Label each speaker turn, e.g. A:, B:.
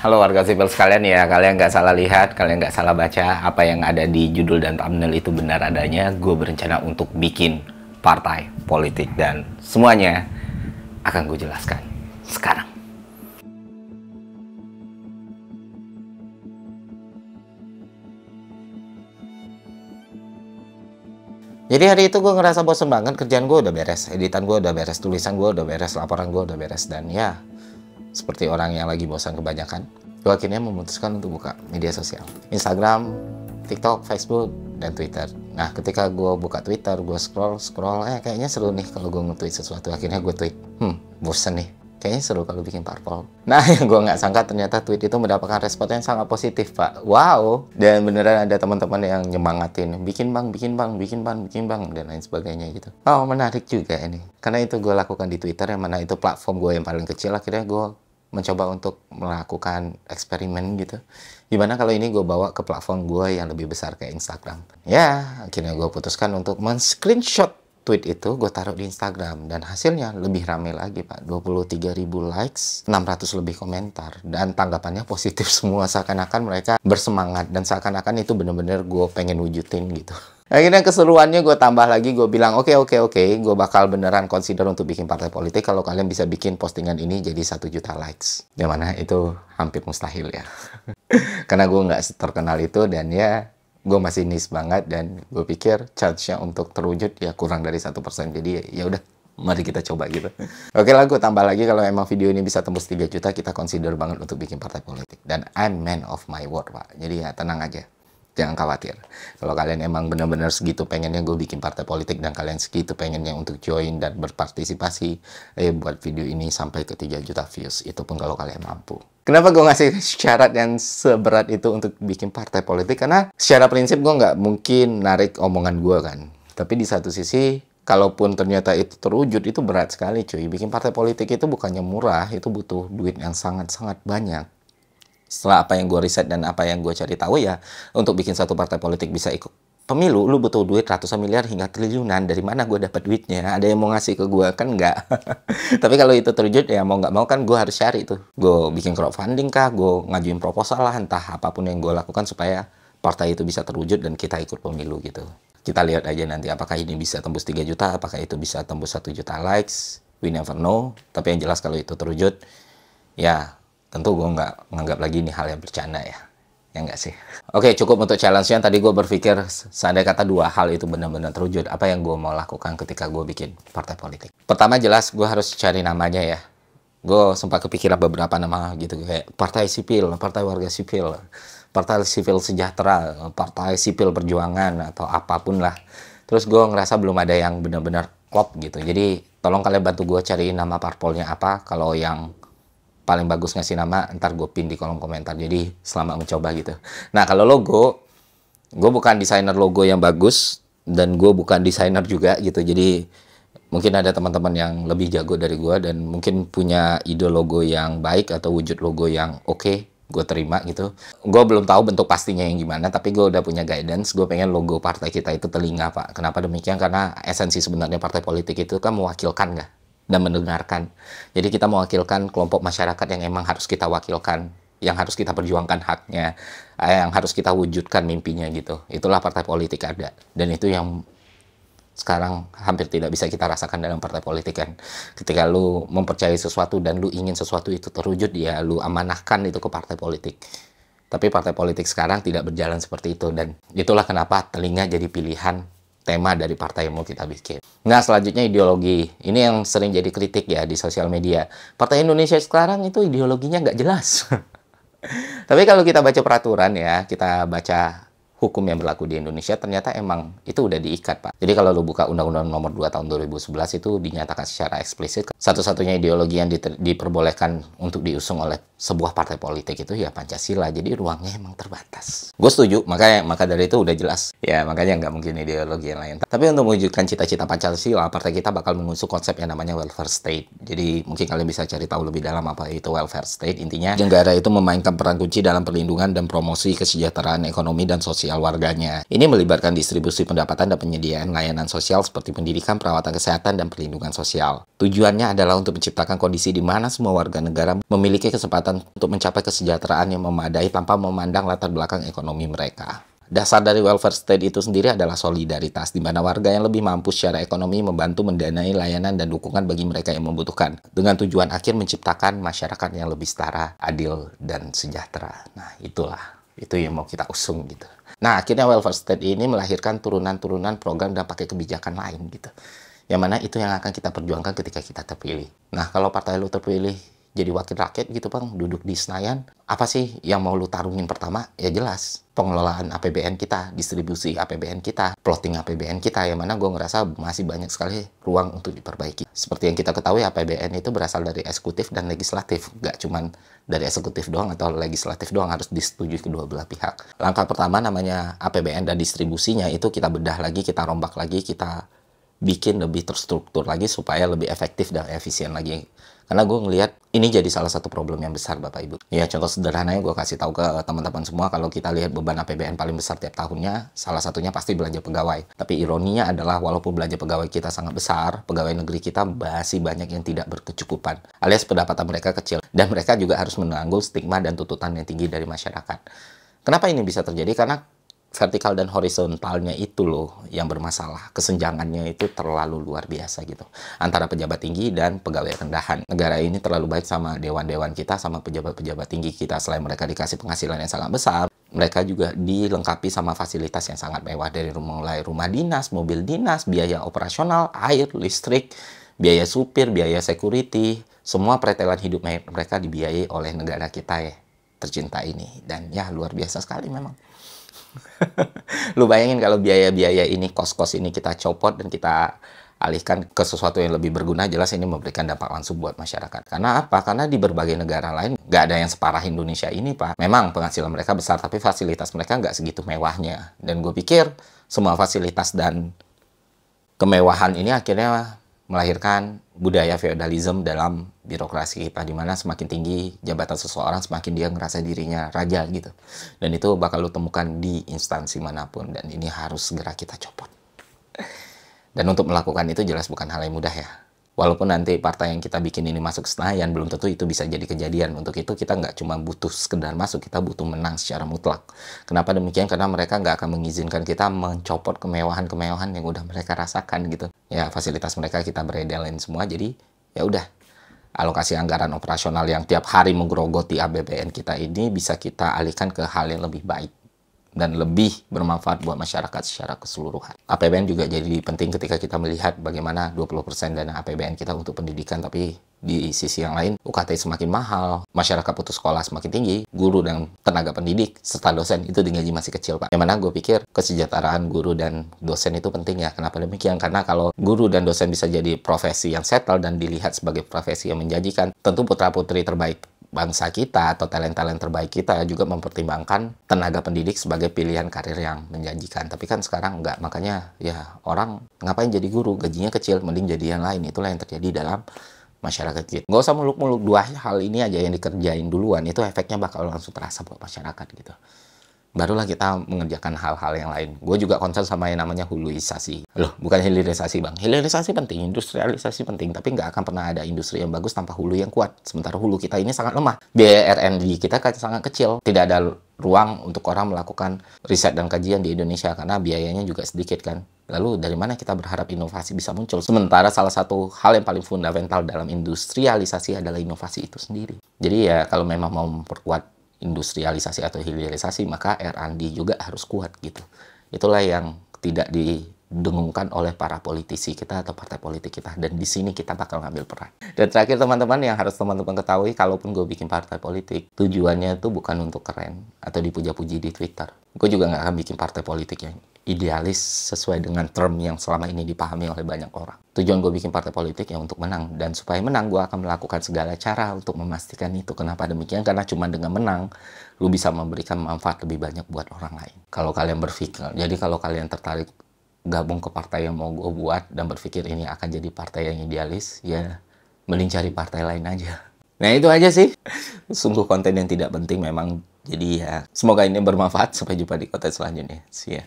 A: Halo warga sipil sekalian ya, kalian nggak salah lihat, kalian nggak salah baca, apa yang ada di judul dan thumbnail itu benar adanya. Gue berencana untuk bikin partai politik dan semuanya akan gue jelaskan sekarang. Jadi hari itu gue ngerasa bosen banget, kerjaan gue udah beres, editan gue udah beres, tulisan gue udah beres, laporan gue udah beres, dan ya seperti orang yang lagi bosan kebanyakan, gue akhirnya memutuskan untuk buka media sosial. Instagram, TikTok, Facebook, dan Twitter. Nah, ketika gue buka Twitter, gue scroll, kayaknya seru nih kalau gue nge-tweet sesuatu. Akhirnya gue tweet, bosen nih. Kayaknya seru kalau bikin parpol. Nah, yang gue nggak sangka ternyata tweet itu mendapatkan respon yang sangat positif, Pak. Wow! Dan beneran ada teman-teman yang nyemangatin, bikin bang, dan lain sebagainya gitu. Oh, menarik juga ini. Karena itu gue lakukan di Twitter, yang mana itu platform gue yang paling kecil. Akhirnya gue mencoba untuk melakukan eksperimen gitu. Gimana kalau ini gue bawa ke platform gue yang lebih besar kayak Instagram. Ya, akhirnya gue putuskan untuk men-screenshot tweet itu, gue taruh di Instagram. Dan hasilnya lebih rame lagi, Pak. 23.000 likes, 600 lebih komentar. Dan tanggapannya positif semua. Seakan-akan mereka bersemangat. Dan seakan-akan itu bener-bener gue pengen wujudin gitu. Akhirnya keseruannya gue tambah lagi, gue bilang oke, gue bakal beneran consider untuk bikin partai politik kalau kalian bisa bikin postingan ini jadi 1 juta likes. Yang mana itu hampir mustahil ya. Karena gue nggak terkenal itu, dan ya gue masih niche banget, dan gue pikir chance-nya untuk terwujud ya kurang dari 1%. Jadi ya udah, mari kita coba gitu. Oke lah, gue tambah lagi kalau emang video ini bisa tembus 3 juta, kita consider banget untuk bikin partai politik. Dan I'm man of my word, Pak. Jadi ya tenang aja. Jangan khawatir. Kalau kalian emang benar-benar segitu pengennya gue bikin partai politik, dan kalian segitu pengennya untuk join dan berpartisipasi, buat video ini sampai ke 3 juta views. Itu pun kalau kalian mampu. Kenapa gue ngasih syarat yang seberat itu untuk bikin partai politik? Karena secara prinsip gue nggak mungkin narik omongan gue kan. Tapi di satu sisi, kalaupun ternyata itu terwujud, itu berat sekali cuy. Bikin partai politik itu bukannya murah, itu butuh duit yang sangat-sangat banyak. Setelah apa yang gue riset dan apa yang gue cari tahu ya, untuk bikin satu partai politik bisa ikut pemilu, lu butuh duit ratusan miliar hingga triliunan. Dari mana gue dapat duitnya? Ada yang mau ngasih ke gue? Kan enggak. Tapi kalau itu terwujud ya mau nggak mau kan gue harus cari tuh. Gue bikin crowdfunding kah? Gue ngajuin proposal lah, entah apapun yang gue lakukan supaya partai itu bisa terwujud dan kita ikut pemilu gitu. Kita lihat aja nanti apakah ini bisa tembus 3 juta, apakah itu bisa tembus 1 juta likes. We never know. Tapi yang jelas kalau itu terwujud, ya tentu gue nggak menganggap lagi ini hal yang bercanda ya. Ya nggak sih? Oke, cukup untuk challenge-nya. Tadi gue berpikir, seandainya kata 2 hal itu benar-benar terwujud, apa yang gue mau lakukan ketika gue bikin partai politik? Pertama jelas, gue harus cari namanya ya. Gue sempat kepikiran beberapa nama gitu, kayak partai sipil, partai warga sipil, partai sipil sejahtera, partai sipil perjuangan, atau apapun lah. Terus gue ngerasa belum ada yang benar-benar klop gitu. Jadi tolong kalian bantu gue cariin nama parpolnya apa. Kalau yang paling bagus ngasih nama, ntar gue pin di kolom komentar. Jadi selamat mencoba gitu. Nah kalau logo, gue bukan desainer logo yang bagus, dan gue bukan desainer juga gitu. Jadi mungkin ada teman-teman yang lebih jago dari gue, dan mungkin punya ide logo yang baik atau wujud logo yang oke, gue terima gitu. Gue belum tahu bentuk pastinya yang gimana, tapi gue udah punya guidance. Gue pengen logo partai kita itu telinga, Pak. Kenapa demikian? Karena esensi sebenarnya partai politik itu kan mewakilkan nggak? Dan mendengarkan. Jadi kita mewakilkan kelompok masyarakat yang emang harus kita wakilkan, yang harus kita perjuangkan haknya, yang harus kita wujudkan mimpinya gitu. Itulah partai politik ada. Dan itu yang sekarang hampir tidak bisa kita rasakan dalam partai politik kan. Ketika lu mempercayai sesuatu dan lu ingin sesuatu itu terwujud, ya lu amanahkan itu ke partai politik. Tapi partai politik sekarang tidak berjalan seperti itu, dan itulah kenapa telinga jadi pilihan tema dari partai yang mau kita bikin. Nah, selanjutnya ideologi. Ini yang sering jadi kritik ya di sosial media. Partai Indonesia sekarang itu ideologinya nggak jelas. Tapi kalau kita baca peraturan ya, kita baca hukum yang berlaku di Indonesia, ternyata emang itu udah diikat, Pak. Jadi kalau lu buka Undang-Undang Nomor 2 Tahun 2011 itu dinyatakan secara eksplisit, satu-satunya ideologi yang diperbolehkan untuk diusung oleh sebuah partai politik itu ya Pancasila. Jadi ruangnya emang terbatas. Gue setuju, maka dari itu udah jelas. Ya, makanya nggak mungkin ideologi yang lain. Tapi untuk mewujudkan cita-cita Pancasila, partai kita bakal mengusung konsep yang namanya welfare state. Jadi mungkin kalian bisa cari tahu lebih dalam apa itu welfare state. Intinya, negara itu memainkan peran kunci dalam perlindungan dan promosi kesejahteraan ekonomi dan sosial warganya. Ini melibatkan distribusi pendapatan dan penyediaan layanan sosial seperti pendidikan, perawatan kesehatan, dan perlindungan sosial. Tujuannya adalah untuk menciptakan kondisi di mana semua warga negara memiliki kesempatan perjuangkan untuk mencapai kesejahteraan yang memadai tanpa memandang latar belakang ekonomi mereka. Dasar dari welfare state itu sendiri adalah solidaritas, di mana warga yang lebih mampu secara ekonomi membantu mendanai layanan dan dukungan bagi mereka yang membutuhkan, dengan tujuan akhir menciptakan masyarakat yang lebih setara, adil, dan sejahtera. Nah, itu yang mau kita usung gitu. Nah, akhirnya welfare state ini melahirkan turunan-turunan program dan pakai kebijakan lain gitu. Yang mana itu yang akan kita perjuangkan ketika kita terpilih. Nah, kalau partai lu terpilih jadi wakil rakyat gitu Bang, duduk di Senayan, apa sih yang mau lu tarungin pertama? Ya jelas, pengelolaan APBN kita, distribusi APBN kita, plotting APBN kita, yang mana gue ngerasa masih banyak sekali ruang untuk diperbaiki. Seperti yang kita ketahui, APBN itu berasal dari eksekutif dan legislatif, nggak cuman dari eksekutif doang atau legislatif doang, harus disetujui kedua belah pihak. Langkah pertama namanya APBN dan distribusinya itu kita bedah lagi, kita rombak lagi, kita bikin lebih terstruktur lagi supaya lebih efektif dan efisien lagi. Karena gue ngelihat ini jadi salah satu problem yang besar Bapak Ibu. Ya contoh sederhananya gue kasih tahu ke teman-teman semua, kalau kita lihat beban APBN paling besar tiap tahunnya, salah satunya pasti belanja pegawai. Tapi ironinya adalah walaupun belanja pegawai kita sangat besar, pegawai negeri kita masih banyak yang tidak berkecukupan. Alias pendapatan mereka kecil. Dan mereka juga harus menanggung stigma dan tuntutan yang tinggi dari masyarakat. Kenapa ini bisa terjadi? Karena vertikal dan horizontalnya itu loh yang bermasalah. Kesenjangannya itu terlalu luar biasa gitu. Antara pejabat tinggi dan pegawai rendahan. Negara ini terlalu baik sama dewan-dewan kita, sama pejabat-pejabat tinggi kita. Selain mereka dikasih penghasilan yang sangat besar, mereka juga dilengkapi sama fasilitas yang sangat mewah. Dari mulai rumah dinas, mobil dinas, biaya operasional, air, listrik, biaya supir, biaya security. Semua pretelan hidup mereka dibiayai oleh negara kita ya, tercinta ini. Dan ya luar biasa sekali memang. Lu bayangin kalau biaya-biaya ini, kos-kos ini kita copot dan kita alihkan ke sesuatu yang lebih berguna, jelas ini memberikan dampak langsung buat masyarakat. Karena apa? Karena di berbagai negara lain nggak ada yang separah Indonesia ini, Pak. Memang penghasilan mereka besar, tapi fasilitas mereka nggak segitu mewahnya. Dan gue pikir semua fasilitas dan kemewahan ini akhirnya melahirkan budaya feodalisme dalam birokrasi kita, di mana semakin tinggi jabatan seseorang, semakin dia ngerasa dirinya raja gitu. Dan itu bakal lo temukan di instansi manapun, dan ini harus segera kita copot. Dan untuk melakukan itu jelas bukan hal yang mudah ya. Walaupun nanti partai yang kita bikin ini masuk Senayan, belum tentu itu bisa jadi kejadian. Untuk itu kita nggak cuma butuh sekedar masuk, kita butuh menang secara mutlak. Kenapa demikian? Karena mereka nggak akan mengizinkan kita mencopot kemewahan-kemewahan yang udah mereka rasakan gitu. Ya fasilitas mereka kita beredelin semua, jadi ya udah. Alokasi anggaran operasional yang tiap hari menggerogoti APBN kita ini bisa kita alihkan ke hal yang lebih baik dan lebih bermanfaat buat masyarakat secara keseluruhan. APBN juga jadi penting ketika kita melihat bagaimana 20% dana APBN kita untuk pendidikan, tapi di sisi yang lain UKT semakin mahal, masyarakat putus sekolah semakin tinggi, guru dan tenaga pendidik serta dosen itu digaji masih kecil Pak. Yang mana gue pikir kesejahteraan guru dan dosen itu penting ya. Kenapa demikian? Karena kalau guru dan dosen bisa jadi profesi yang settle dan dilihat sebagai profesi yang menjanjikan, tentu putra-putri terbaik bangsa kita atau talent-talent terbaik kita juga mempertimbangkan tenaga pendidik sebagai pilihan karir yang menjanjikan. Tapi kan sekarang enggak, makanya ya orang ngapain jadi guru, gajinya kecil, mending jadi yang lain. Itulah yang terjadi dalam masyarakat kita. Nggak usah muluk-muluk, dua hal ini aja yang dikerjain duluan, itu efeknya bakal langsung terasa buat masyarakat gitu. Barulah kita mengerjakan hal-hal yang lain. Gue juga concern sama yang namanya huluisasi. Loh, bukan hilirisasi bang. Hilirisasi penting, industrialisasi penting. Tapi nggak akan pernah ada industri yang bagus tanpa hulu yang kuat. Sementara hulu kita ini sangat lemah. Biaya R&D kita sangat kecil. Tidak ada ruang untuk orang melakukan riset dan kajian di Indonesia. Karena biayanya juga sedikit kan. Lalu dari mana kita berharap inovasi bisa muncul? Sementara salah satu hal yang paling fundamental dalam industrialisasi adalah inovasi itu sendiri. Jadi ya kalau memang mau memperkuat industrialisasi atau hilirisasi, maka R&D juga harus kuat gitu. Itulah yang tidak didengungkan oleh para politisi kita atau partai politik kita, dan di sini kita bakal ngambil peran. Dan terakhir teman-teman, yang harus teman-teman ketahui, kalaupun gue bikin partai politik, tujuannya itu bukan untuk keren atau dipuja-puji di Twitter. Gue juga nggak akan bikin partai politik yang idealis sesuai dengan term yang selama ini dipahami oleh banyak orang. Tujuan gue bikin partai politik ya untuk menang, dan supaya menang gue akan melakukan segala cara untuk memastikan itu. Kenapa demikian? Karena cuma dengan menang lu bisa memberikan manfaat lebih banyak buat orang lain. Kalau kalian berpikir, jadi kalau kalian tertarik gabung ke partai yang mau gue buat dan berpikir ini akan jadi partai yang idealis, ya mending cari partai lain aja. Nah itu aja sih. Sungguh konten yang tidak penting memang. Jadi ya semoga ini bermanfaat. Sampai jumpa di konten selanjutnya. See ya.